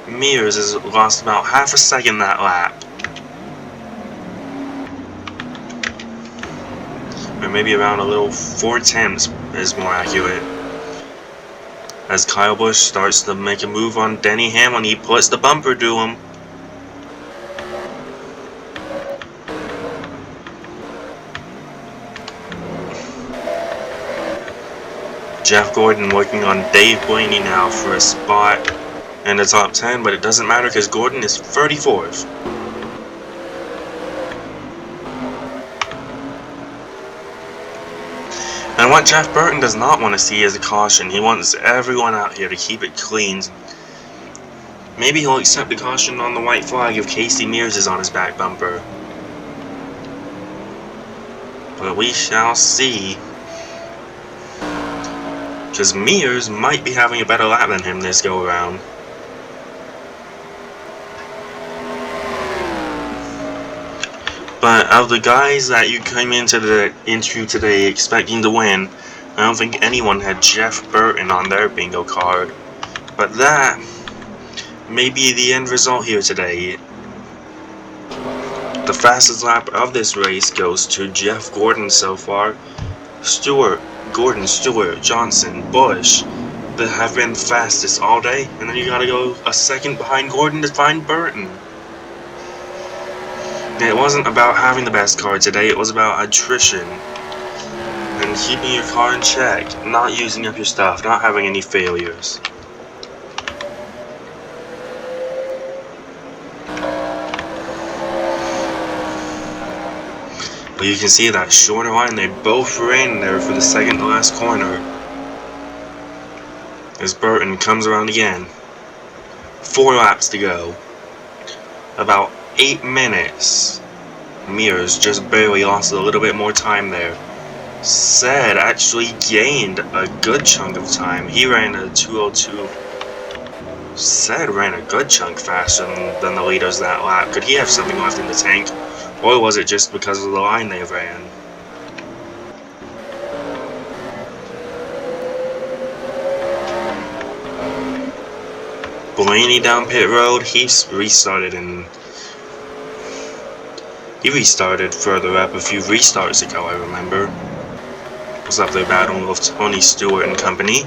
S1: Mears has lost about half a second that lap. Or maybe around a little 4/10 is more accurate. As Kyle Busch starts to make a move on Denny Hamlin, he puts the bumper to him. Jeff Gordon working on Dave Blaney now for a spot in the top 10, but it doesn't matter because Gordon is 34th. And what Jeff Burton does not want to see is a caution. He wants everyone out here to keep it clean. Maybe he'll accept the caution on the white flag if Casey Mears is on his back bumper. But we shall see. Because Mears might be having a better lap than him this go around. But of the guys that you came into the interview today expecting to win, I don't think anyone had Jeff Burton on their bingo card. But that may be the end result here today. The fastest lap of this race goes to Jeff Gordon so far. Gordon, Stewart, Johnson, Busch, that have been fastest all day. And then you gotta go a second behind Gordon to find Burton. It wasn't about having the best car today, it was about attrition. And keeping your car in check, not using up your stuff, not having any failures. But you can see that shorter line, they both ran there for the second to last corner. As Burton comes around again. 4 laps to go. About 8 minutes. Mears just barely lost a little bit more time there. Said actually gained a good chunk of time. He ran a 2:02. Said ran a good chunk faster than the leaders that lap. Could he have something left in the tank? Or was it just because of the line they ran? Blaney down pit road. He restarted further up a few restarts ago, I remember. Was up there battling with Tony Stewart and company.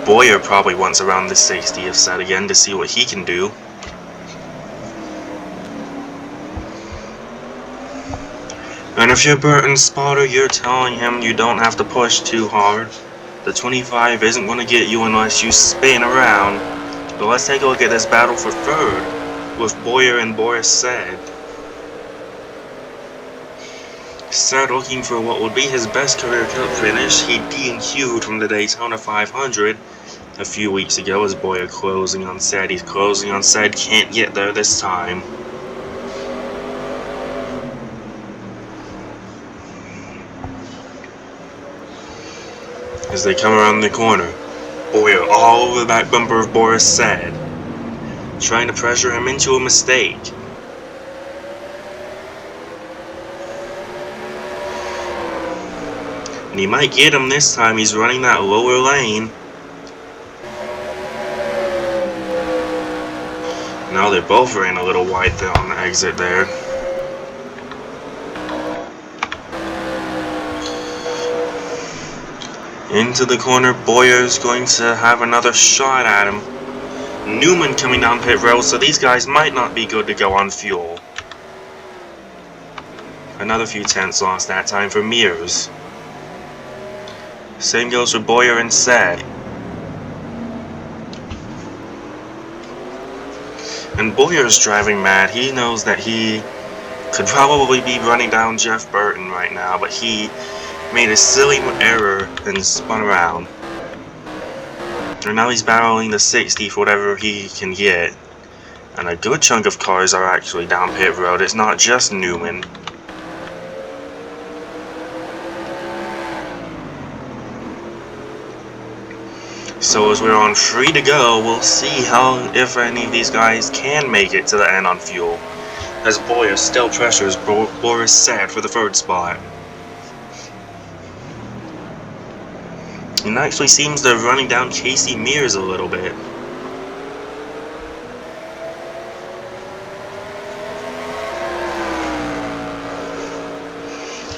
S1: Boyer probably wants around the 60th set again to see what he can do. And if you're Burton's spotter, you're telling him you don't have to push too hard. The 25 isn't going to get you unless you spin around. But let's take a look at this battle for third with Boyer and Boris Said. Said looking for what would be his best career cup finish. He DNQ'd from the Daytona 500 a few weeks ago as Boyer closing on Said. He's closing on Said, can't get there this time. As they come around the corner. Boyer all over the back bumper of Boris said, trying to pressure him into a mistake. And he might get him this time. He's running that lower lane. Now they both ran a little wide there on the exit there. Into the corner, Boyer's going to have another shot at him. Newman coming down pit road, so these guys might not be good to go on fuel. Another few tenths lost that time for Mears. Same goes for Boyer and Said. And Boyer's driving mad. He knows that he could probably be running down Jeff Burton right now, but he made a silly error and spun around. And now he's battling the 60 for whatever he can get. And a good chunk of cars are actually down pit road. It's not just Newman. So as we're on 3 to go, we'll see if any of these guys can make it to the end on fuel. As Boyer still pressures Boris Sad for the 3rd spot. And actually seems to be running down Casey Mears a little bit.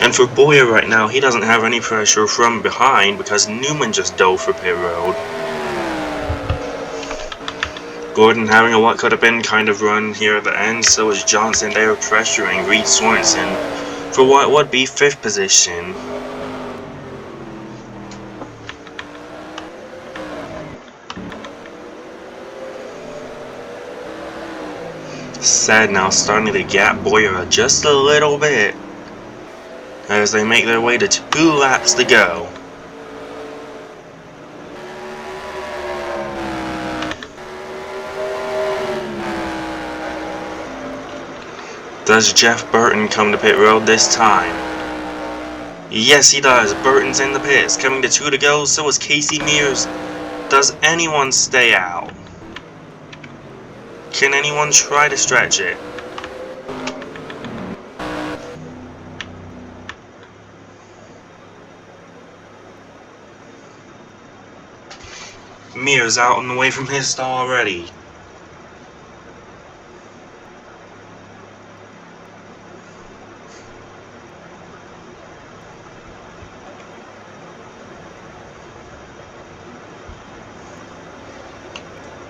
S1: And for Boyer right now, he doesn't have any pressure from behind because Newman just dove for pit road. Gordon having a what could have been kind of run here at the end, so is Johnson there pressuring Reed Sorensen for what would be 5th position. Sad now starting to gap Boyer just a little bit as they make their way to 2 laps to go. Does Jeff Burton come to pit road this time? Yes, he does. Burton's in the pits. Coming to 2 to go, so is Casey Mears. Does anyone stay out? Can anyone try to stretch it? Mears out and away from his stall already.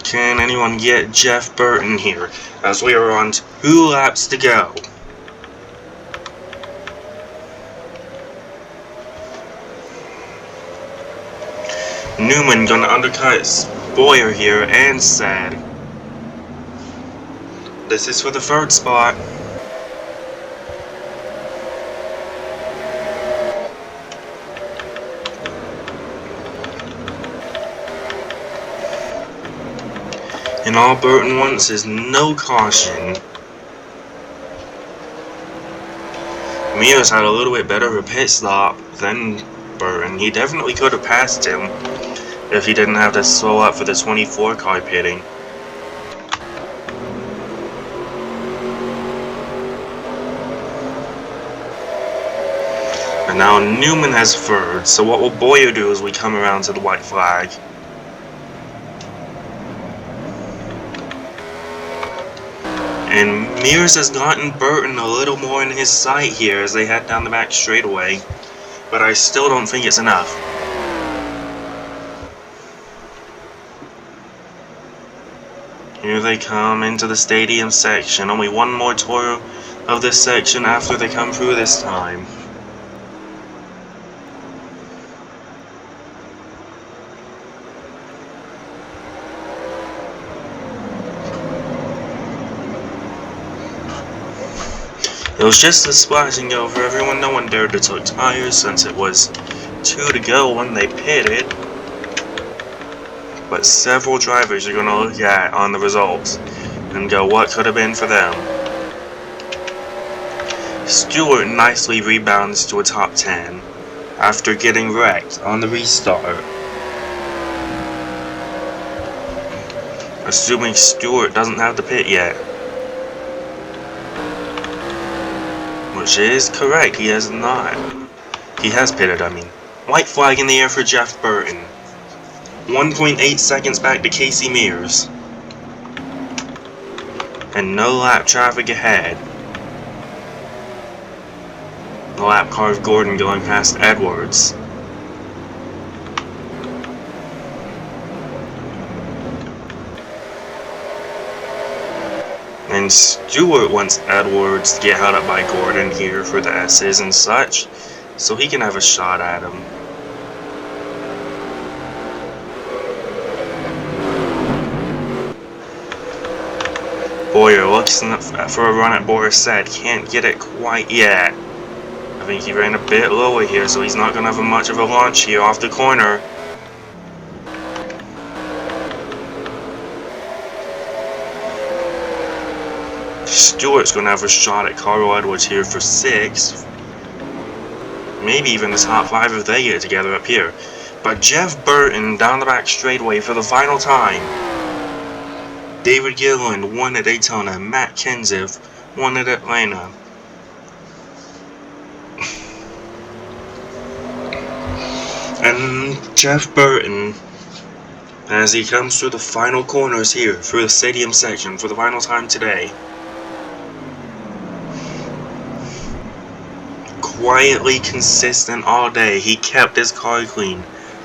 S1: Can anyone get Jeff Burton here as we are on 2 laps to go? Newman gonna undercut Boyer here and Sad. This is for the 3rd spot. And all Burton wants is no caution. Mears had a little bit better of a pit stop than Burton. He definitely could have passed him if he didn't have to slow up for the 24 car pitting. And now Newman has 3rd, so what will Boyer do as we come around to the white flag? And Mears has gotten Burton a little more in his sight here as they head down the back straightaway, but I still don't think it's enough. Here they come into the stadium section. Only one more tour of this section after they come through this time. It was just a splash and go for everyone. No one dared to touch tires since it was 2 to go when they pitted. But several drivers are going to look at on the results and go, what could have been for them? Stewart nicely rebounds to a top 10 after getting wrecked on the restart. Assuming Stewart doesn't have the pit yet. Which is correct, he has not. He has pitted, I mean. White flag in the air for Jeff Burton. 1.8 seconds back to Casey Mears. And no lap traffic ahead. The lap car of Gordon going past Edwards. And Stewart wants Edwards to get held up by Gordon here for the S's and such, so he can have a shot at him. Boyer looks for a run at Borisset, can't get it quite yet. I think he ran a bit lower here, so he's not going to have much of a launch here off the corner. Stewart's going to have a shot at Carl Edwards here for 6. Maybe even the top 5 if they get together up here. But Jeff Burton down the back straightaway for the final time. David Gilliland won at Daytona. Matt Kenseth won at Atlanta. And Jeff Burton, as he comes through the final corners here, through the stadium section for the final time today. Quietly consistent all day, he kept his car clean.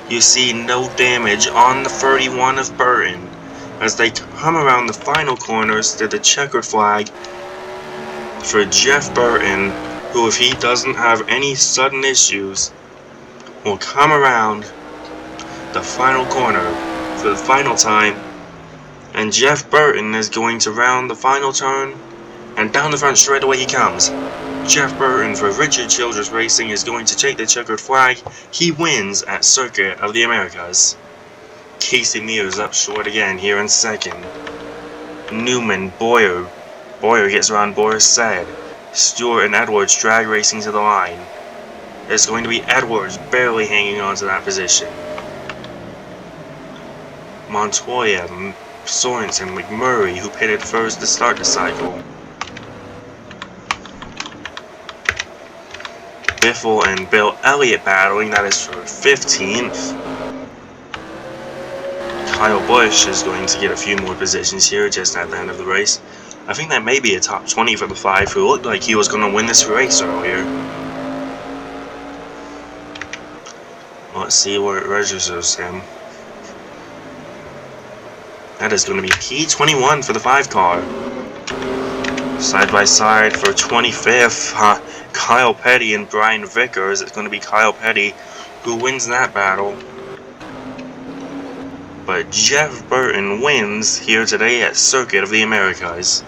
S1: You see no damage on the 31 of Burton as they come around the final corners to the checkered flag for Jeff Burton, who, if he doesn't have any sudden issues, will come around the final corner for the final time. And Jeff Burton is going to round the final turn, and down the front straight away he comes. Jeff Burton for Richard Childress Racing is going to take the checkered flag. He wins at Circuit of the Americas. Casey Mears up short again here in second. Newman, Boyer. Boyer gets around Borisset. Stewart and Edwards drag racing to the line. It's going to be Edwards barely hanging on to that position. Montoya, Sorensen, McMurray, who pitted first to start the cycle. Biffle and Bill Elliott battling, that is for 15th. Kyle Busch is going to get a few more positions here just at the end of the race. I think that may be a top 20 for the 5 who looked like he was going to win this race earlier. Let's see where it registers him. That is going to be P21 for the 5 car. Side by side for 25th, Kyle Petty and Brian Vickers. It's going to be Kyle Petty who wins that battle. But Jeff Burton wins here today at Circuit of the Americas.